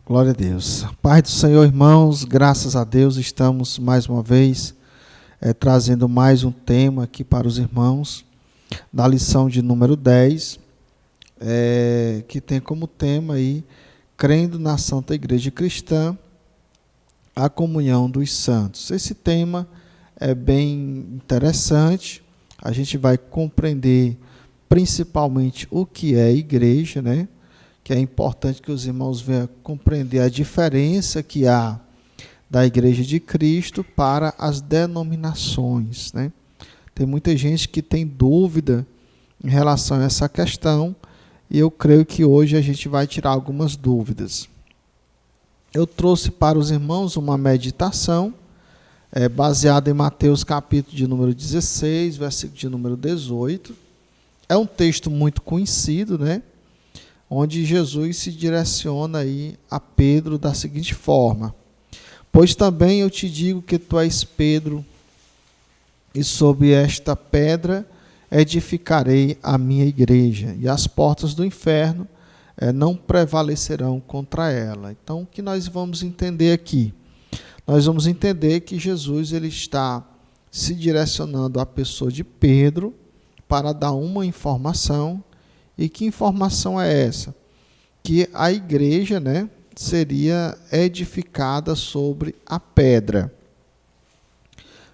Glória a Deus. Pai do Senhor, irmãos, graças a Deus, estamos mais uma vez trazendo mais um tema aqui para os irmãos, da lição de número 10, que tem como tema aí, crendo na Santa Igreja Cristã, a comunhão dos santos. Esse tema é bem interessante, a gente vai compreender principalmente o que é igreja, né? Que é importante que os irmãos venham compreender a diferença que há da Igreja de Cristo para as denominações, né? Tem muita gente que tem dúvida em relação a essa questão e eu creio que hoje a gente vai tirar algumas dúvidas. Eu trouxe para os irmãos uma meditação baseada em Mateus capítulo de número 16, versículo de número 18. É um texto muito conhecido, né? Onde Jesus se direciona aí a Pedro da seguinte forma: pois também eu te digo que tu és Pedro, e sobre esta pedra edificarei a minha igreja, e as portas do inferno não prevalecerão contra ela. Então, o que nós vamos entender aqui? Nós vamos entender que Jesus ele está se direcionando à pessoa de Pedro para dar uma informação. E que informação é essa? Que a igreja, né, seria edificada sobre a pedra.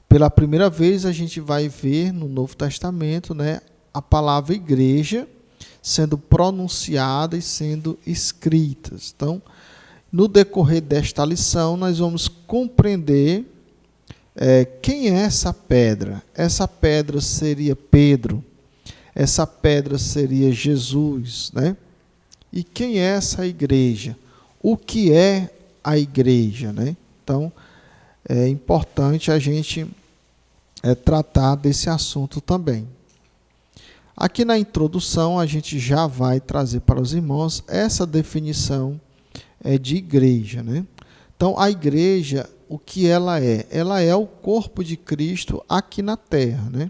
Pela primeira vez a gente vai ver no Novo Testamento, né, a palavra igreja sendo pronunciada e sendo escrita. Então, no decorrer desta lição, nós vamos compreender quem é essa pedra. Essa pedra seria Pedro. Essa pedra seria Jesus, né? E quem é essa igreja? O que é a igreja, né? Então, é importante a gente tratar desse assunto também. Aqui na introdução, a gente já vai trazer para os irmãos essa definição de igreja, né? Então, a igreja, o que ela é? Ela é o corpo de Cristo aqui na terra, né?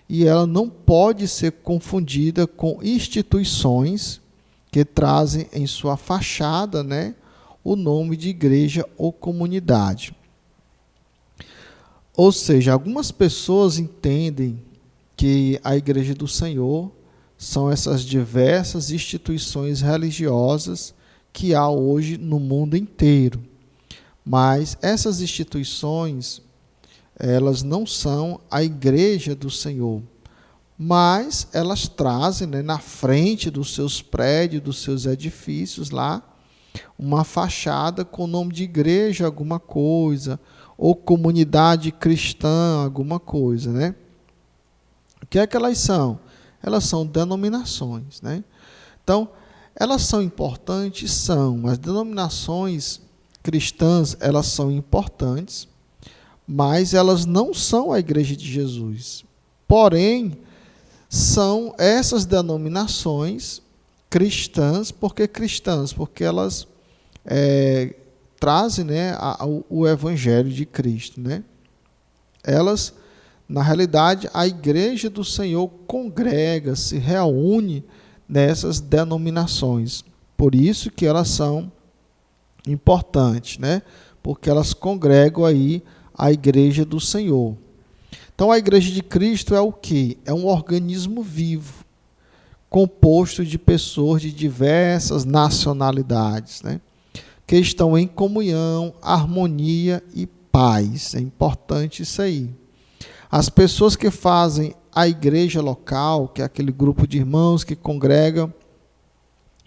E ela não pode ser confundida com instituições que trazem em sua fachada, né, o nome de igreja ou comunidade. Ou seja, algumas pessoas entendem que a Igreja do Senhor são essas diversas instituições religiosas que há hoje no mundo inteiro. Mas essas instituições, elas não são a igreja do Senhor, mas elas trazem, né, na frente dos seus prédios, dos seus edifícios lá, uma fachada com o nome de igreja alguma coisa, ou comunidade cristã alguma coisa, né? O que é que elas são? Elas são denominações, né? Então, elas são importantes? São. As denominações cristãs, elas são importantes, mas elas não são a Igreja de Jesus. Porém, são essas denominações cristãs. Por que cristãs? Porque elas trazem, né, o Evangelho de Cristo, né? Elas, na realidade, a Igreja do Senhor congrega, se reúne nessas denominações. Por isso que elas são importantes, né? Porque elas congregam aí a Igreja do Senhor. Então, a Igreja de Cristo é o quê? É um organismo vivo, composto de pessoas de diversas nacionalidades, né? Que estão em comunhão, harmonia e paz. É importante isso aí. As pessoas que fazem a igreja local, que é aquele grupo de irmãos que congregam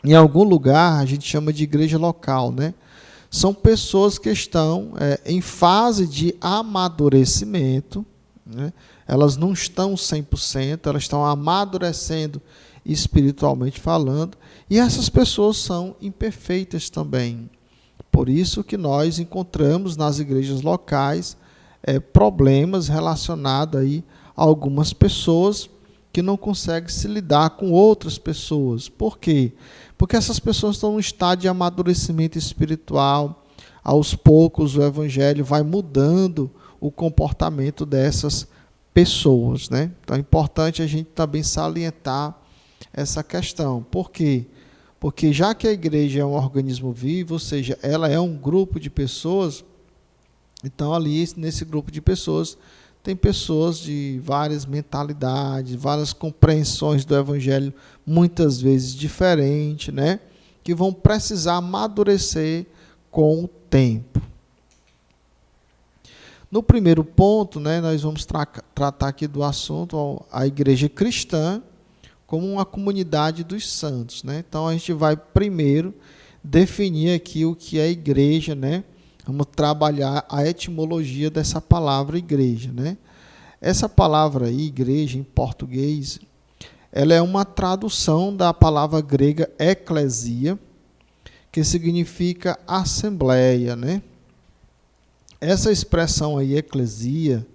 em algum lugar, a gente chama de igreja local, né? São pessoas que estão em fase de amadurecimento, né? Elas não estão 100%, elas estão amadurecendo espiritualmente falando, e essas pessoas são imperfeitas também. Por isso que nós encontramos nas igrejas locais problemas relacionados aí a algumas pessoas que não conseguem se lidar com outras pessoas. Por quê? Porque essas pessoas estão num estado de amadurecimento espiritual. Aos poucos o Evangelho vai mudando o comportamento dessas pessoas, né? Então é importante a gente também salientar essa questão. Por quê? Porque já que a igreja é um organismo vivo, ou seja, ela é um grupo de pessoas, então ali nesse grupo de pessoas tem pessoas de várias mentalidades, várias compreensões do evangelho, muitas vezes diferentes, né? Que vão precisar amadurecer com o tempo. No primeiro ponto, né, nós vamos tratar aqui do assunto a igreja cristã como uma comunidade dos santos, né? Então a gente vai primeiro definir aqui o que é igreja, né? Vamos trabalhar a etimologia dessa palavra igreja, né? Essa palavra aí, igreja, em português, ela é uma tradução da palavra grega eclesia, que significa assembleia, né? Essa expressão aí, eclesia,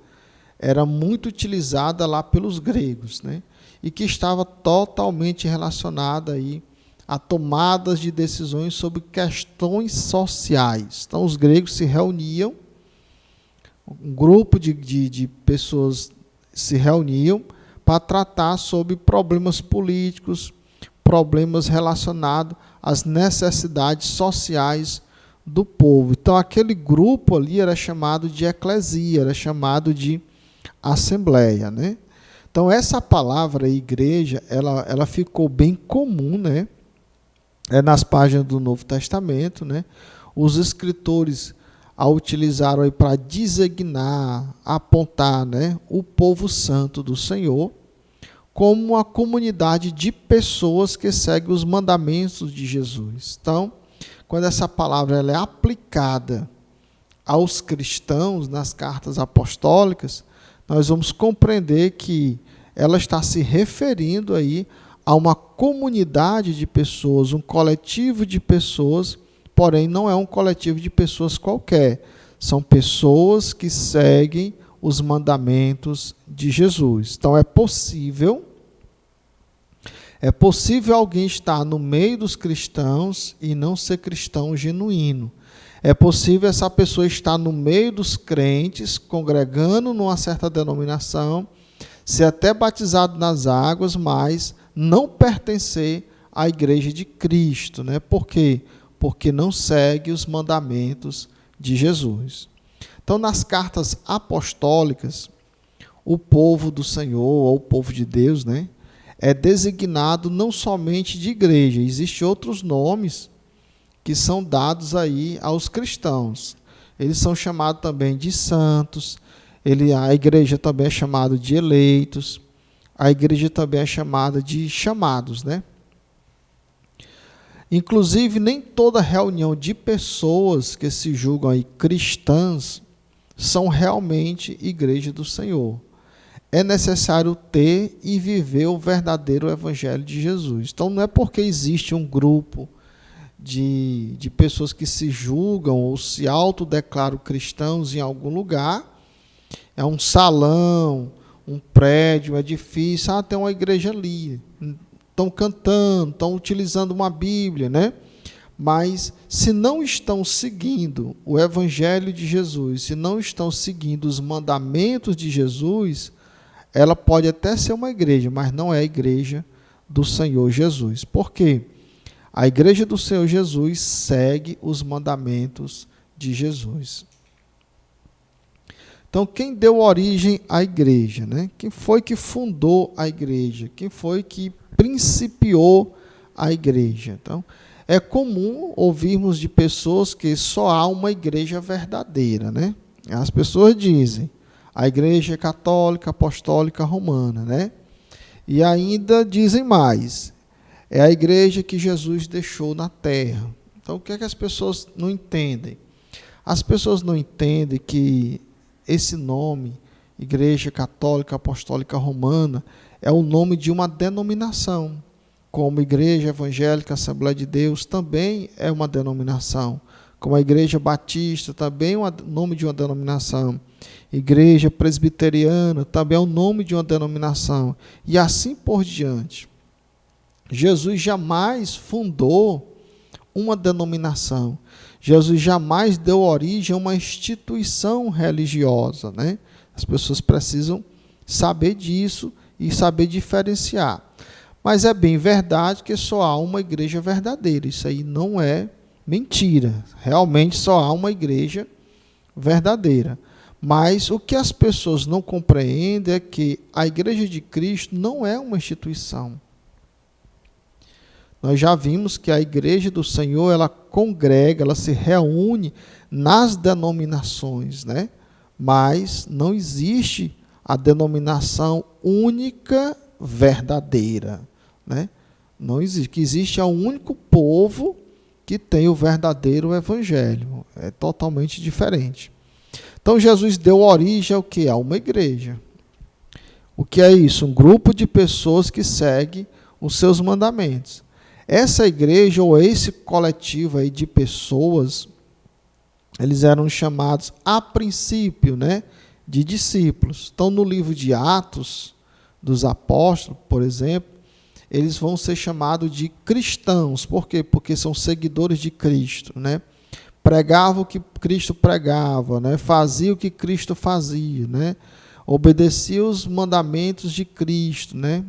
era muito utilizada lá pelos gregos, né? E que estava totalmente relacionada aí a tomadas de decisões sobre questões sociais. Então, os gregos se reuniam, um grupo de pessoas se reuniam para tratar sobre problemas políticos, problemas relacionados às necessidades sociais do povo. Então, aquele grupo ali era chamado de eclesia, era chamado de assembleia, né? Então, essa palavra igreja, ela ficou bem comum, né? Nas páginas do Novo Testamento, né? Os escritores a utilizaram aí para designar, apontar, né, o povo santo do Senhor como uma comunidade de pessoas que seguem os mandamentos de Jesus. Então, quando essa palavra ela é aplicada aos cristãos nas cartas apostólicas, nós vamos compreender que ela está se referindo aí a uma comunidade de pessoas, um coletivo de pessoas, porém não é um coletivo de pessoas qualquer. São pessoas que seguem os mandamentos de Jesus. Então é possível alguém estar no meio dos cristãos e não ser cristão genuíno. É possível essa pessoa estar no meio dos crentes, congregando numa certa denominação, ser até batizado nas águas, mas não pertencer à igreja de Cristo, né? Por quê? Porque não segue os mandamentos de Jesus. Então, nas cartas apostólicas, o povo do Senhor, ou o povo de Deus, né, é designado não somente de igreja, existem outros nomes que são dados aí aos cristãos. Eles são chamados também de santos, a igreja também é chamada de eleitos, a igreja também é chamada de chamados, né? Inclusive, nem toda reunião de pessoas que se julgam aí cristãs são realmente igreja do Senhor. É necessário ter e viver o verdadeiro evangelho de Jesus. Então, não é porque existe um grupo de pessoas que se julgam ou se autodeclaram cristãos em algum lugar, é um salão, um prédio, um edifício, tem uma igreja ali, estão cantando, estão utilizando uma Bíblia, né? Mas se não estão seguindo o evangelho de Jesus, se não estão seguindo os mandamentos de Jesus, ela pode até ser uma igreja, mas não é a igreja do Senhor Jesus. Por quê? A igreja do Senhor Jesus segue os mandamentos de Jesus. Então, quem deu origem à igreja, né? Quem foi que fundou a igreja? Quem foi que principiou a igreja? Então, é comum ouvirmos de pessoas que só há uma igreja verdadeira, né? As pessoas dizem, a igreja católica, apostólica, romana, né? E ainda dizem mais, é a igreja que Jesus deixou na terra. Então, o que é que as pessoas não entendem? As pessoas não entendem que esse nome, Igreja Católica Apostólica Romana, é o nome de uma denominação. Como Igreja Evangélica Assembleia de Deus também é uma denominação. Como a Igreja Batista também é o nome de uma denominação. Igreja Presbiteriana também é o nome de uma denominação. E assim por diante. Jesus jamais fundou uma denominação. Jesus jamais deu origem a uma instituição religiosa, né? As pessoas precisam saber disso e saber diferenciar. Mas é bem verdade que só há uma igreja verdadeira. Isso aí não é mentira. Realmente só há uma igreja verdadeira. Mas o que as pessoas não compreendem é que a Igreja de Cristo não é uma instituição. Nós já vimos que a Igreja do Senhor, ela congrega, ela se reúne nas denominações, né? Mas não existe a denominação única verdadeira, né? Não existe. Que existe um único povo que tem o verdadeiro evangelho. É totalmente diferente. Então Jesus deu origem ao que? A uma igreja. O que é isso? Um grupo de pessoas que segue os seus mandamentos. Essa igreja ou esse coletivo aí de pessoas, eles eram chamados a princípio, né, de discípulos. Então no livro de Atos dos Apóstolos, por exemplo, eles vão ser chamados de cristãos. Por quê? Porque são seguidores de Cristo, né? Pregavam o que Cristo pregava, né? Fazia o que Cristo fazia, né? Obedecia os mandamentos de Cristo, né?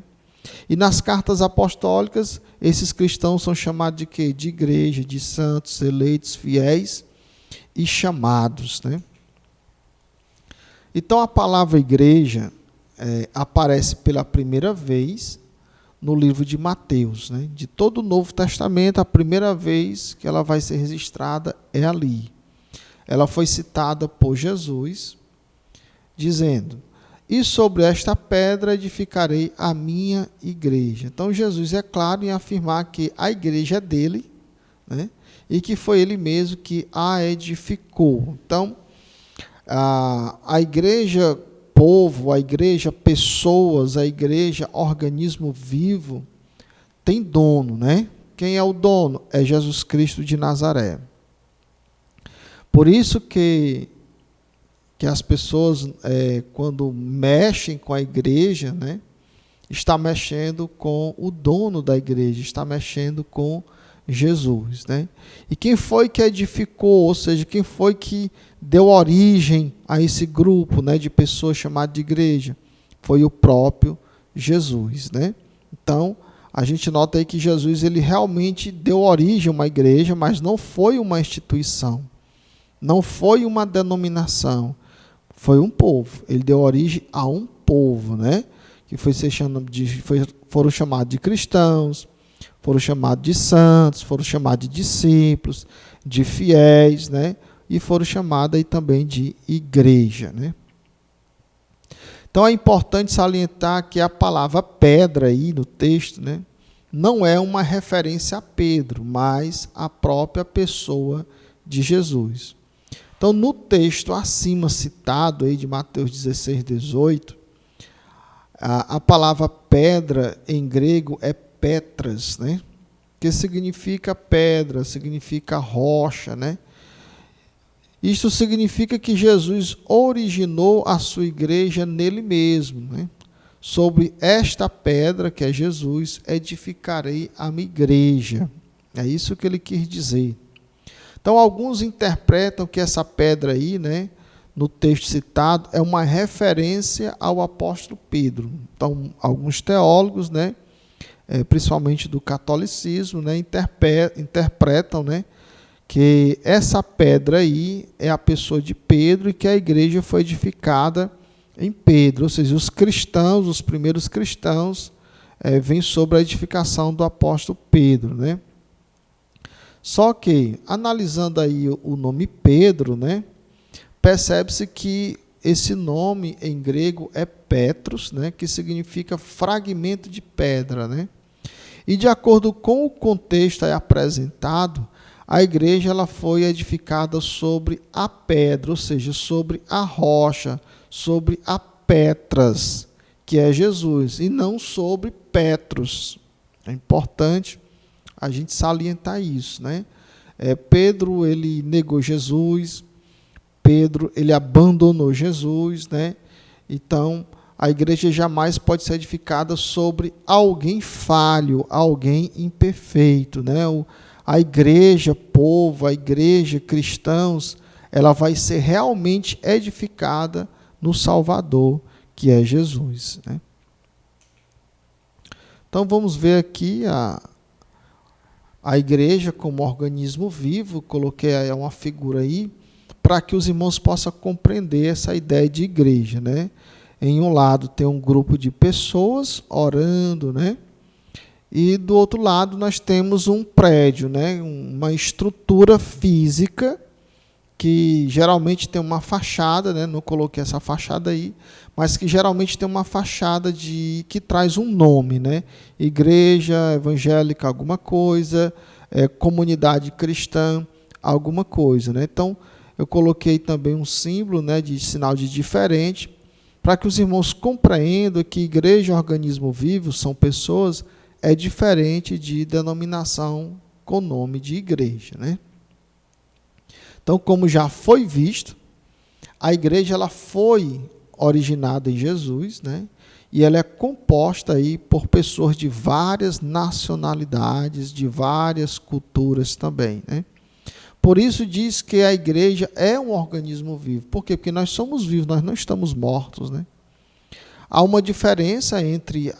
E nas cartas apostólicas, esses cristãos são chamados de quê? De igreja, de santos, eleitos, fiéis e chamados, né? Então a palavra igreja aparece pela primeira vez no livro de Mateus, né? De todo o Novo Testamento, a primeira vez que ela vai ser registrada é ali. Ela foi citada por Jesus, dizendo: e sobre esta pedra edificarei a minha igreja. Então Jesus é claro em afirmar que a igreja é dele, né? E que foi ele mesmo que a edificou. Então, a igreja povo, a igreja pessoas, a igreja organismo vivo, tem dono, né? Quem é o dono? É Jesus Cristo de Nazaré. Por isso que as pessoas, quando mexem com a igreja, né, está mexendo com o dono da igreja, está mexendo com Jesus, né? E quem foi que edificou, ou seja, quem foi que deu origem a esse grupo, né, de pessoas chamadas de igreja? Foi o próprio Jesus, né? Então, a gente nota aí que Jesus, ele realmente deu origem a uma igreja, mas não foi uma instituição, não foi uma denominação, foi um povo. Ele deu origem a um povo, né? Que foram chamados de cristãos, foram chamados de santos, foram chamados de discípulos, de fiéis, né? E foram chamados aí também de igreja, né? Então é importante salientar que a palavra pedra aí no texto, né, não é uma referência a Pedro, mas a própria pessoa de Jesus. Então no texto acima citado aí de Mateus 16, 18, a palavra pedra em grego é Petras, né? Que significa pedra, significa rocha, né? Isto significa que Jesus originou a sua igreja nele mesmo, né? Sobre esta pedra, que é Jesus, edificarei a minha igreja. É isso que ele quis dizer. Então, alguns interpretam que essa pedra aí, né, no texto citado, é uma referência ao apóstolo Pedro. Então, alguns teólogos, né, principalmente do catolicismo, né, interpretam, né, que essa pedra aí é a pessoa de Pedro e que a igreja foi edificada em Pedro. Ou seja, os cristãos, os primeiros cristãos, vêm sobre a edificação do apóstolo Pedro, né? Só que, analisando aí o nome Pedro, né, percebe-se que esse nome em grego é Petros, né, que significa fragmento de pedra, né? E de acordo com o contexto aí apresentado, a igreja ela foi edificada sobre a pedra, ou seja, sobre a rocha, sobre a Petras, que é Jesus, e não sobre Petros. É importante a gente salientar isso, né? Pedro, ele negou Jesus, Pedro, ele abandonou Jesus, né? Então, a igreja jamais pode ser edificada sobre alguém falho, alguém imperfeito, né? A igreja, povo, a igreja, cristãos, ela vai ser realmente edificada no Salvador, que é Jesus, né? Então vamos ver aqui a igreja como organismo vivo, coloquei uma figura aí, para que os irmãos possam compreender essa ideia de igreja, né? Em um lado tem um grupo de pessoas orando, né? E do outro lado nós temos um prédio, né? Uma estrutura física que geralmente tem uma fachada, né? Não coloquei essa fachada aí, mas que geralmente tem uma fachada que traz um nome, né? Igreja evangélica, alguma coisa, comunidade cristã, alguma coisa, né? Então, eu coloquei também um símbolo, né, de sinal de diferente, para que os irmãos compreendam que igreja e organismo vivo são pessoas, é diferente de denominação com nome de igreja, né? Então, como já foi visto, a igreja ela foi originada em Jesus, né? E ela é composta aí por pessoas de várias nacionalidades, de várias culturas também, né? Por isso diz que a igreja é um organismo vivo. Por quê? Porque nós somos vivos, nós não estamos mortos, né? Há uma diferença entre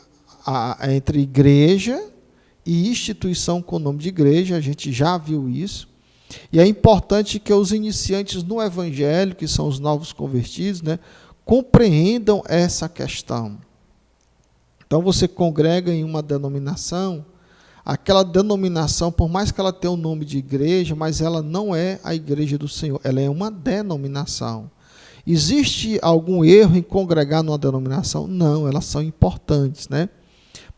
igreja e instituição com o nome de igreja, a gente já viu isso. E é importante que os iniciantes no evangelho, que são os novos convertidos, né, compreendam essa questão. Então você congrega em uma denominação, aquela denominação, por mais que ela tenha o nome de igreja, mas ela não é a igreja do Senhor, ela é uma denominação. Existe algum erro em congregar numa denominação? Não, elas são importantes, né?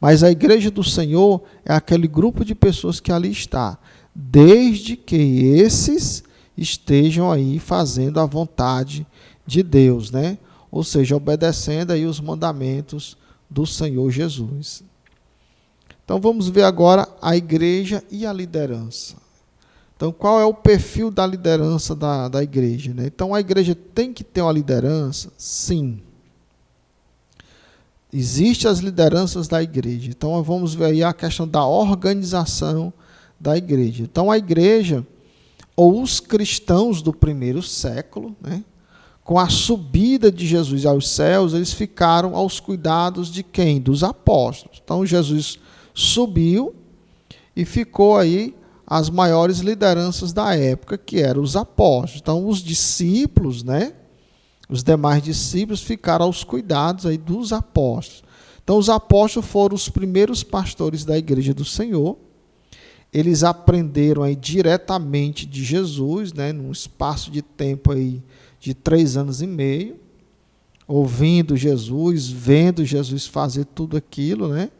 Mas a igreja do Senhor é aquele grupo de pessoas que ali está, desde que esses estejam aí fazendo a vontade de Deus, né? Ou seja, obedecendo aí os mandamentos do Senhor Jesus. Então vamos ver agora a igreja e a liderança. Então qual é o perfil da liderança da igreja, né? Então a igreja tem que ter uma liderança? Sim. Existem as lideranças da igreja. Então vamos ver aí a questão da organização da igreja. Então a igreja, ou os cristãos do primeiro século, né, com a subida de Jesus aos céus, eles ficaram aos cuidados de quem? Dos apóstolos. Então Jesus subiu e ficou aí as maiores lideranças da época, que eram os apóstolos. Então os discípulos, né, os demais discípulos ficaram aos cuidados aí dos apóstolos. Então os apóstolos foram os primeiros pastores da igreja do Senhor. Eles aprenderam aí diretamente de Jesus, né, num espaço de tempo aí de 3 anos e meio, ouvindo Jesus, vendo Jesus fazer tudo aquilo, né?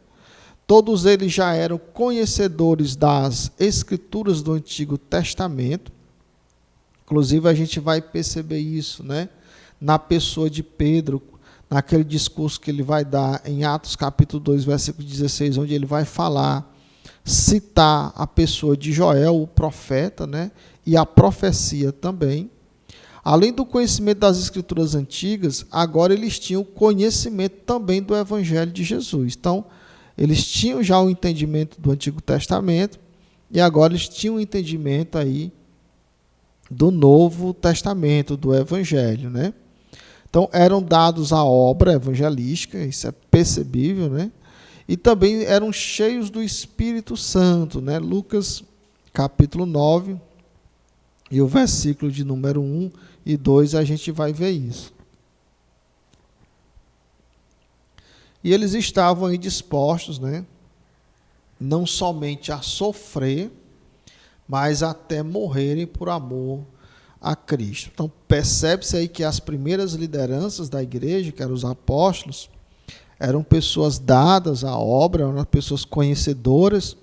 Todos eles já eram conhecedores das escrituras do Antigo Testamento. Inclusive a gente vai perceber isso, né, na pessoa de Pedro, naquele discurso que ele vai dar em Atos capítulo 2, versículo 16, onde ele vai falar, citar a pessoa de Joel, o profeta, né, e a profecia também. Além do conhecimento das escrituras antigas, agora eles tinham conhecimento também do evangelho de Jesus. Então, eles tinham já o entendimento do Antigo Testamento e agora eles tinham o entendimento aí do Novo Testamento, do evangelho, né? Então, eram dados a obra evangelística, isso é percebível, né? E também eram cheios do Espírito Santo, né? Lucas capítulo 9 e o versículo de número 1 e 2 a gente vai ver isso. E eles estavam aí dispostos, né, não somente a sofrer, mas até morrerem por amor a Cristo. Então percebe-se aí que as primeiras lideranças da igreja, que eram os apóstolos, eram pessoas dadas à obra, eram pessoas conhecedoras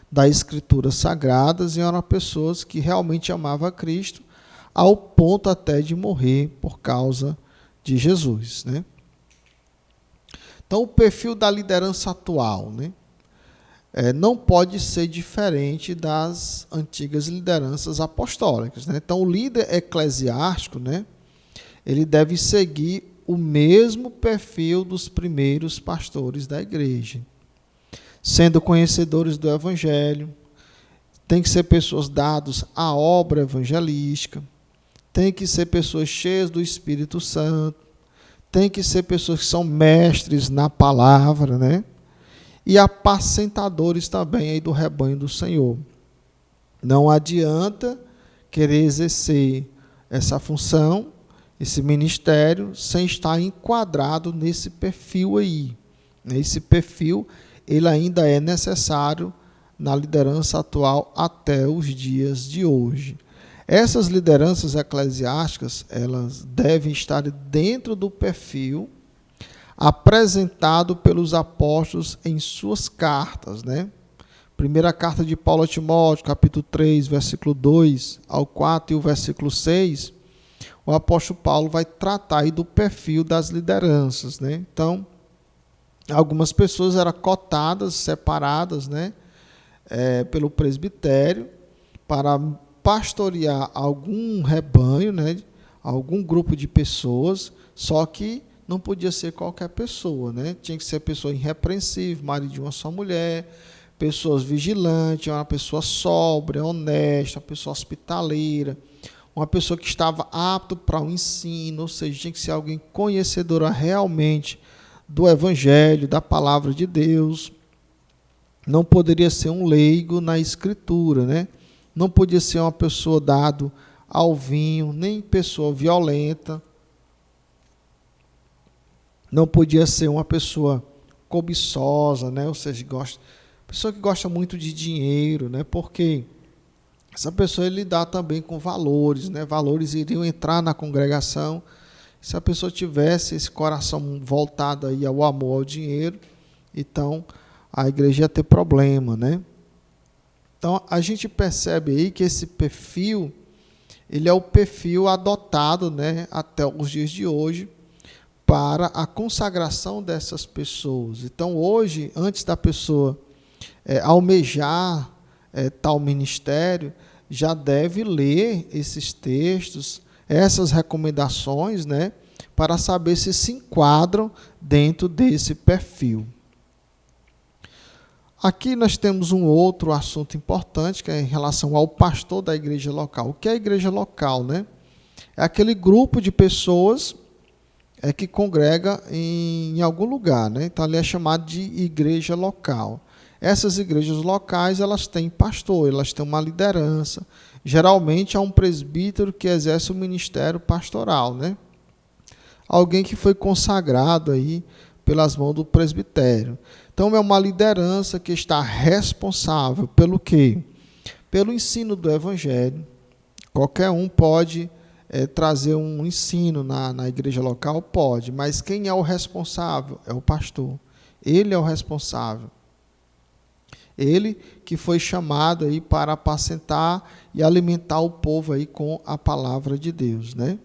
das escrituras sagradas e eram pessoas que realmente amavam a Cristo, ao ponto até de morrer por causa de Jesus, né? Então, o perfil da liderança atual, né, não pode ser diferente das antigas lideranças apostólicas, né? Então, o líder eclesiástico, né, ele deve seguir o mesmo perfil dos primeiros pastores da igreja, sendo conhecedores do evangelho, tem que ser pessoas dadas à obra evangelística, tem que ser pessoas cheias do Espírito Santo, tem que ser pessoas que são mestres na palavra, né? e apacentadores também aí do rebanho do Senhor. Não adianta querer exercer essa função, esse ministério, sem estar enquadrado nesse perfil aí. Esse perfil, ele ainda é necessário na liderança atual até os dias de hoje. Essas lideranças eclesiásticas, elas devem estar dentro do perfil apresentado pelos apóstolos em suas cartas, né? Primeira carta de Paulo a Timóteo, capítulo 3, versículo 2 ao 4 e o versículo 6, o apóstolo Paulo vai tratar aí do perfil das lideranças, né? Então, algumas pessoas eram cotadas, separadas, né, pelo presbitério para pastorear algum rebanho, né, algum grupo de pessoas, só que não podia ser qualquer pessoa, né? Tinha que ser pessoa irrepreensível, marido de uma só mulher, pessoas vigilantes, uma pessoa sóbria, honesta, uma pessoa hospitaleira, uma pessoa que estava apta para o ensino, ou seja, tinha que ser alguém conhecedora realmente do Evangelho, da Palavra de Deus. Não poderia ser um leigo na Escritura, né? Não podia ser uma pessoa dada ao vinho, nem pessoa violenta. Não podia ser uma pessoa cobiçosa, né? Ou seja, pessoa que gosta muito de dinheiro, né? Porque essa pessoa lidar também com valores, né? Valores iriam entrar na congregação. Se a pessoa tivesse esse coração voltado aí ao amor ao dinheiro, então a igreja ia ter problema, né? Então a gente percebe aí que esse perfil, ele é o perfil adotado, né, até os dias de hoje, para a consagração dessas pessoas. Então hoje, antes da pessoa almejar tal ministério, já deve ler esses textos, essas recomendações, né, para saber se enquadram dentro desse perfil. Aqui nós temos um outro assunto importante, que é em relação ao pastor da igreja local. O que é a igreja local, né? É aquele grupo de pessoas que congrega em algum lugar, né? Então ali é chamado de igreja local. Essas igrejas locais, elas têm pastor, elas têm uma liderança. Geralmente há um presbítero que exerce o ministério pastoral, né? Alguém que foi consagrado aí pelas mãos do presbitério. Então é uma liderança que está responsável pelo quê? Pelo ensino do evangelho. Qualquer um pode trazer um ensino na igreja local? Pode, mas quem é o responsável? É o pastor. Ele é o responsável. Ele que foi chamado aí para apacentar e alimentar o povo aí com a palavra de Deus, né?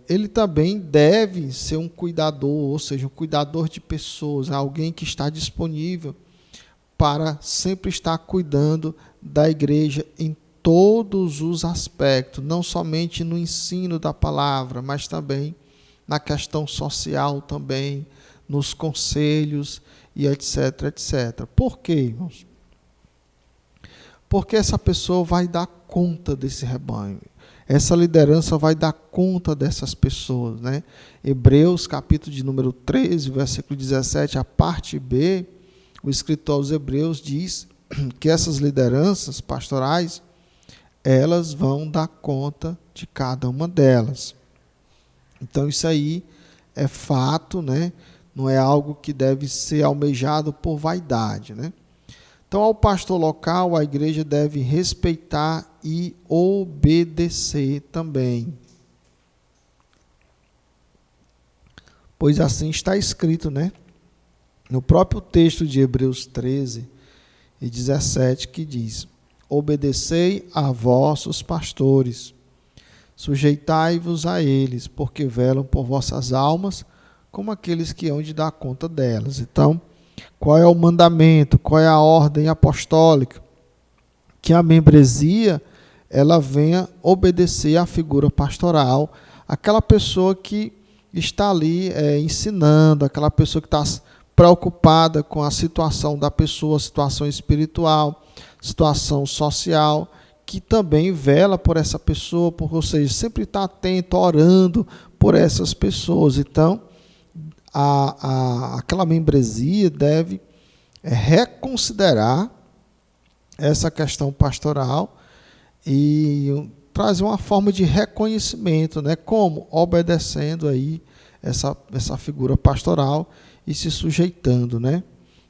Ele também deve ser um cuidador, ou seja, um cuidador de pessoas, alguém que está disponível para sempre estar cuidando da igreja em todos os aspectos, não somente no ensino da palavra, mas também na questão social também, nos conselhos e etc, etc. Por quê, irmãos? Porque essa pessoa vai dar conta desse rebanho. Essa liderança vai dar conta dessas pessoas, né? Hebreus, capítulo de número 13, versículo 17, a parte B, o escritor aos Hebreus diz que essas lideranças pastorais, elas vão dar conta de cada uma delas. Então isso aí é fato, né? Não é algo que deve ser almejado por vaidade, né? Então, ao pastor local, a igreja deve respeitar e obedecer também. Pois assim está escrito, né? No próprio texto de Hebreus 13 e 17, que diz: obedecei a vossos pastores, sujeitai-vos a eles, porque velam por vossas almas, como aqueles que hão de dar conta delas. Então, qual é o mandamento? Qual é a ordem apostólica? Que a membresia ela venha obedecer à figura pastoral, aquela pessoa que está ali ensinando, aquela pessoa que está preocupada com a situação da pessoa, situação espiritual, situação social, que também vela por essa pessoa, ou seja, sempre está atento, orando por essas pessoas. Então, aquela membresia deve reconsiderar essa questão pastoral e trazer uma forma de reconhecimento, né? Como? Obedecendo aí essa figura pastoral e se sujeitando, né?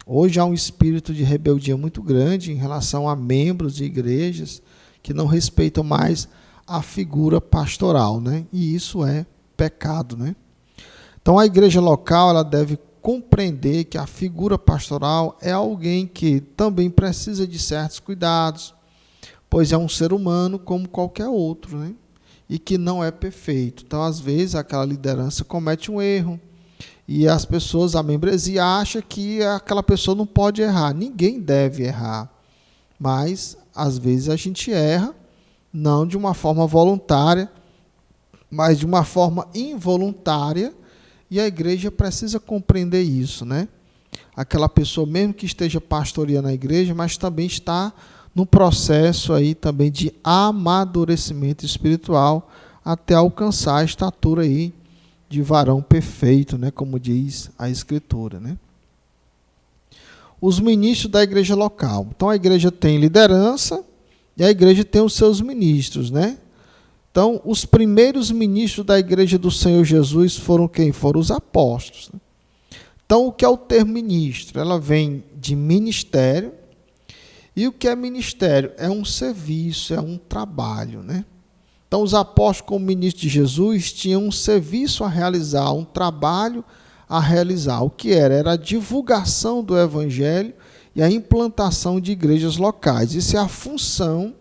Hoje há um espírito de rebeldia muito grande em relação a membros de igrejas que não respeitam mais a figura pastoral, né? E isso é pecado, né? Então a igreja local ela deve compreender que a figura pastoral é alguém que também precisa de certos cuidados, pois é um ser humano como qualquer outro, né? E que não é perfeito. Então, às vezes, aquela liderança comete um erro e as pessoas, a membresia, acha que aquela pessoa não pode errar. Ninguém deve errar, mas, às vezes, a gente erra, não de uma forma voluntária, mas de uma forma involuntária, e a igreja precisa compreender isso, né? Aquela pessoa, mesmo que esteja pastoreando a igreja, mas também está no processo aí também de amadurecimento espiritual até alcançar a estatura aí de varão perfeito, né, como diz a Escritura, né? Os ministros da igreja local. Então a igreja tem liderança e a igreja tem os seus ministros, né? Então os primeiros ministros da igreja do Senhor Jesus foram quem? Foram os apóstolos, né? Então o que é o termo ministro? Ela vem de ministério. E o que é ministério? É um serviço, é um trabalho, né? Então, os apóstolos, como ministros de Jesus, tinham um serviço a realizar, um trabalho a realizar. O que era? Era a divulgação do evangelho e a implantação de igrejas locais. Isso é a função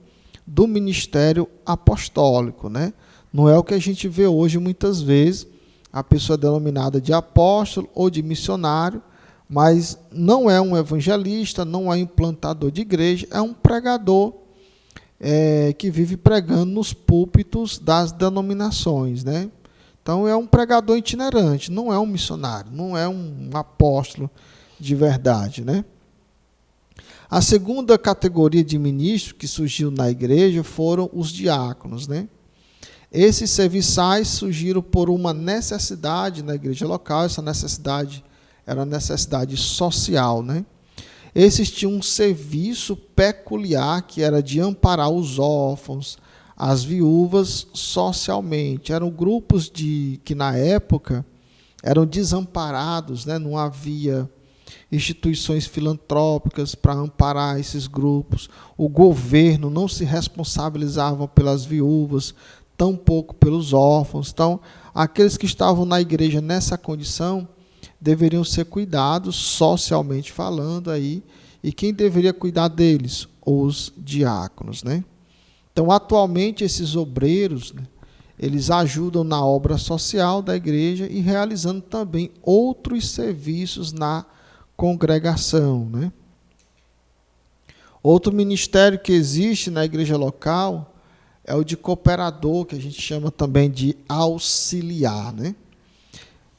do ministério apostólico, né? Não é o que a gente vê hoje, muitas vezes, a pessoa é denominada de apóstolo ou de missionário, mas não é um evangelista, não é um implantador de igreja, é um pregador que vive pregando nos púlpitos das denominações, né? Então é um pregador itinerante, não é um missionário, não é um apóstolo de verdade, né? A segunda categoria de ministros que surgiu na igreja foram os diáconos, né? Esses serviçais surgiram por uma necessidade na igreja local, essa necessidade era necessidade social, né? Esses tinham um serviço peculiar que era de amparar os órfãos, as viúvas socialmente. Eram grupos que na época eram desamparados, né? Não havia instituições filantrópicas para amparar esses grupos. O governo não se responsabilizava pelas viúvas, tampouco pelos órfãos. Então, aqueles que estavam na igreja nessa condição deveriam ser cuidados socialmente falando aí, e quem deveria cuidar deles? Os diáconos, né? Então, atualmente, esses obreiros, né, eles ajudam na obra social da igreja e realizando também outros serviços na congregação, né? Outro ministério que existe na igreja local é o de cooperador, que a gente chama também de auxiliar, né?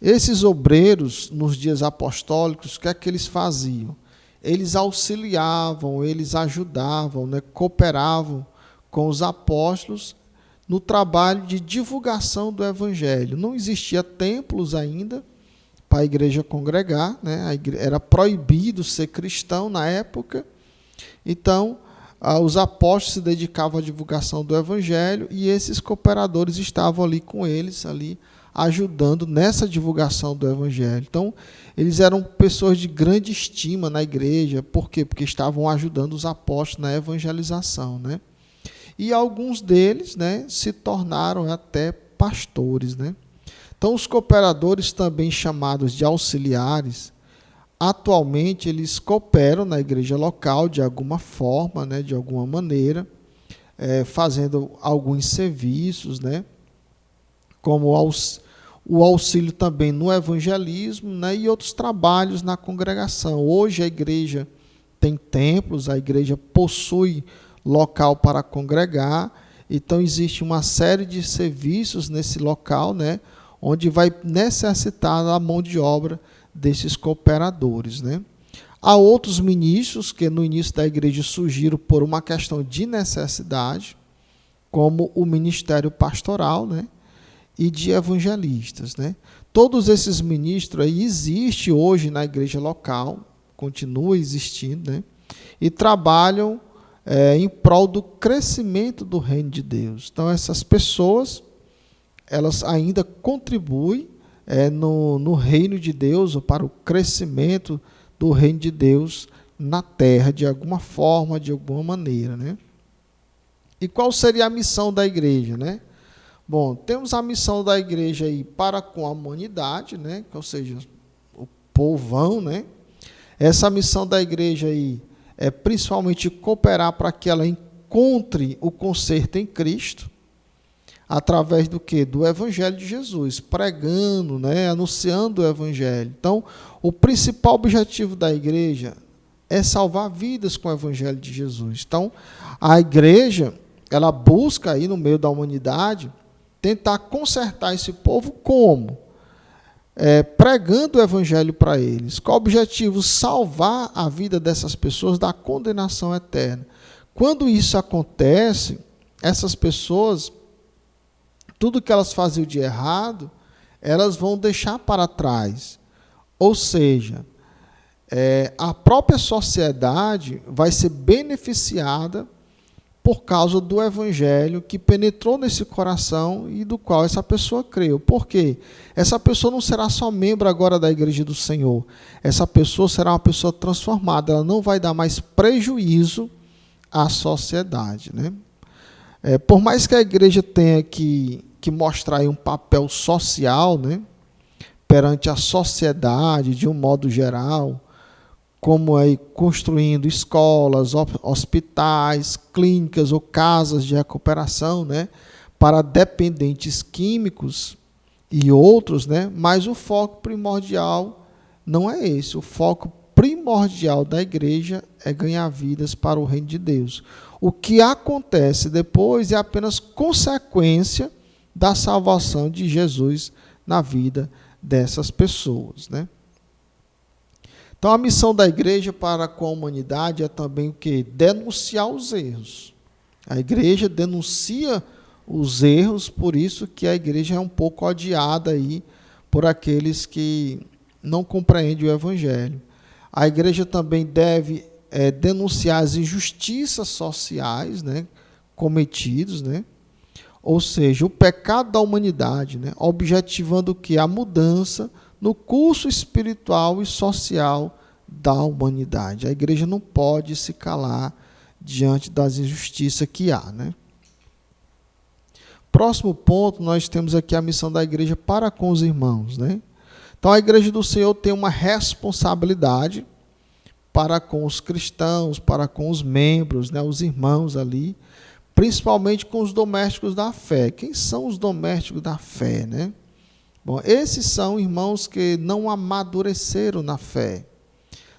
Esses obreiros, nos dias apostólicos, o que é que eles faziam? Eles auxiliavam, eles ajudavam, né, cooperavam com os apóstolos no trabalho de divulgação do evangelho. Não existia templos ainda para a igreja congregar, né? Era proibido ser cristão na época. Então, os apóstolos se dedicavam à divulgação do evangelho e esses cooperadores estavam ali com eles, ali ajudando nessa divulgação do evangelho. Então, eles eram pessoas de grande estima na igreja. Por quê? Porque estavam ajudando os apóstolos na evangelização, né? E alguns deles, né, se tornaram até pastores, né? Então, os cooperadores, também chamados de auxiliares, atualmente eles cooperam na igreja local de alguma forma, né, de alguma maneira, fazendo alguns serviços, né, como o auxílio também no evangelismo, né, e outros trabalhos na congregação. Hoje a igreja tem templos, a igreja possui local para congregar, então existe uma série de serviços nesse local, né, onde vai necessitar a mão de obra desses cooperadores, né? Há outros ministros que no início da igreja surgiram por uma questão de necessidade, como o ministério pastoral, né? e de evangelistas, né? Todos esses ministros aí existem hoje na igreja local, continua existindo, né? E trabalham em prol do crescimento do reino de Deus. Então, essas pessoas, elas ainda contribuem no reino de Deus, ou para o crescimento do reino de Deus na terra, de alguma forma, de alguma maneira, né? E qual seria a missão da igreja, né? Bom, temos a missão da igreja aí para com a humanidade, né? Ou seja, o povão, né? Essa missão da igreja aí é principalmente cooperar para que ela encontre o conserto em Cristo, através do quê? Do Evangelho de Jesus, pregando, né? Anunciando o Evangelho. Então, o principal objetivo da igreja é salvar vidas com o Evangelho de Jesus. Então, a igreja, ela busca aí no meio da humanidade tentar consertar esse povo como? Pregando o evangelho para eles. Qual o objetivo? Salvar a vida dessas pessoas da condenação eterna. Quando isso acontece, essas pessoas, tudo que elas faziam de errado, elas vão deixar para trás. Ou seja, a própria sociedade vai ser beneficiada por causa do evangelho que penetrou nesse coração e do qual essa pessoa creu. Por quê? Essa pessoa não será só membro agora da igreja do Senhor. Essa pessoa será uma pessoa transformada. Ela não vai dar mais prejuízo à sociedade, né? Por mais que a igreja tenha que mostrar aí um papel social, né, perante a sociedade de um modo geral, como aí construindo escolas, hospitais, clínicas ou casas de recuperação, né, para dependentes químicos e outros, né, mas o foco primordial não é esse. O foco primordial da igreja é ganhar vidas para o reino de Deus. O que acontece depois é apenas consequência da salvação de Jesus na vida dessas pessoas, né? Então, a missão da igreja para com a humanidade é também o quê? Denunciar os erros. A igreja denuncia os erros, por isso que a igreja é um pouco odiada aí por aqueles que não compreendem o evangelho. A igreja também deve denunciar as injustiças sociais, né, cometidos, né? Ou seja, o pecado da humanidade, né, objetivando o quê? A mudança no curso espiritual e social da humanidade. A igreja não pode se calar diante das injustiças que há, né? Próximo ponto, nós temos aqui a missão da igreja para com os irmãos, né? Então, a igreja do Senhor tem uma responsabilidade para com os cristãos, para com os membros, né, os irmãos ali, principalmente com os domésticos da fé. Quem são os domésticos da fé, né? Bom, esses são irmãos que não amadureceram na fé,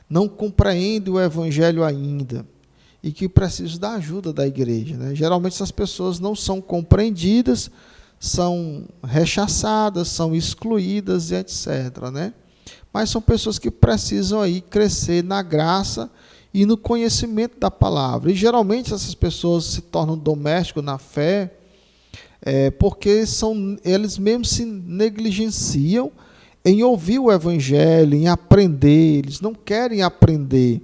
não compreendem o evangelho ainda e que precisam da ajuda da igreja, né? Geralmente essas pessoas não são compreendidas, são rechaçadas, são excluídas e etc, né? Mas são pessoas que precisam aí crescer na graça e no conhecimento da palavra. E geralmente essas pessoas se tornam domésticos na fé porque eles mesmos se negligenciam em ouvir o evangelho, em aprender. Eles não querem aprender,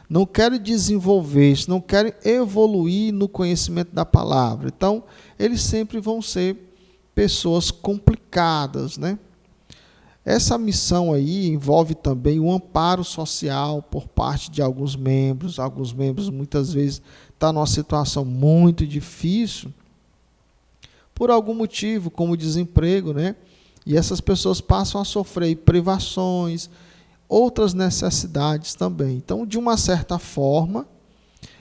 não querem desenvolver-se, não querem evoluir no conhecimento da palavra. Então, eles sempre vão ser pessoas complicadas, né? Essa missão aí envolve também o amparo social por parte de alguns membros. Alguns membros muitas vezes estão numa situação muito difícil por algum motivo, como desemprego, né? E essas pessoas passam a sofrer privações, outras necessidades também. Então, de uma certa forma,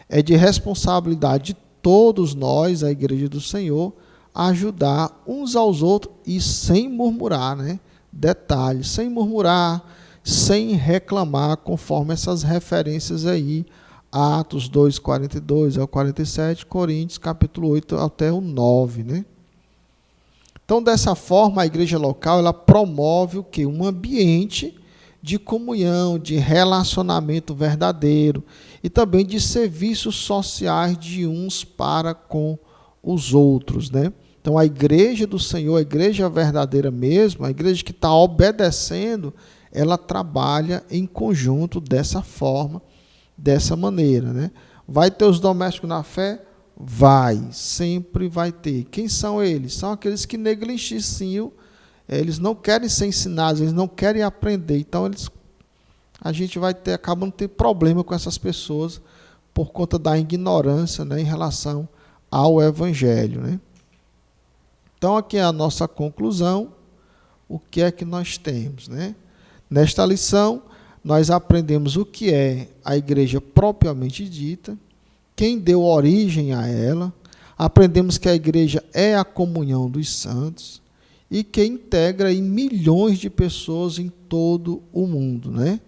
é de responsabilidade de todos nós, a Igreja do Senhor, ajudar uns aos outros e sem murmurar, né? Detalhe, sem murmurar, sem reclamar, conforme essas referências aí, Atos 2, 42 ao 47, Coríntios, capítulo 8 até o 9, né? Então, dessa forma, a igreja local, ela promove o quê? Um ambiente de comunhão, de relacionamento verdadeiro e também de serviços sociais de uns para com os outros, né? Então, a igreja do Senhor, a igreja verdadeira mesmo, a igreja que está obedecendo, ela trabalha em conjunto dessa forma, dessa maneira, né? Vai ter os domésticos na fé? Vai, sempre vai ter. Quem são eles? São aqueles que negligenciam, eles não querem ser ensinados, eles não querem aprender. Então, a gente vai ter, acabando de ter problema com essas pessoas por conta da ignorância, né, em relação ao Evangelho, né? Então, aqui é a nossa conclusão. O que é que nós temos, né? Nesta lição, nós aprendemos o que é a igreja propriamente dita, quem deu origem a ela, aprendemos que a igreja é a comunhão dos santos e que integra aí milhões de pessoas em todo o mundo, né?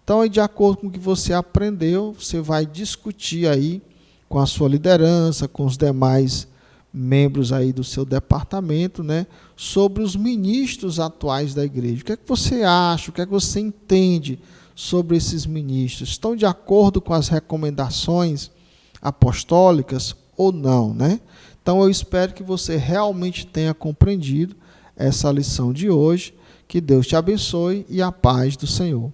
Então, de acordo com o que você aprendeu, você vai discutir aí com a sua liderança, com os demais membros aí do seu departamento, né, sobre os ministros atuais da igreja. O que é que você acha? O que é que você entende sobre esses ministros? Estão de acordo com as recomendações apostólicas ou não, né? Então, eu espero que você realmente tenha compreendido essa lição de hoje. Que Deus te abençoe e a paz do Senhor.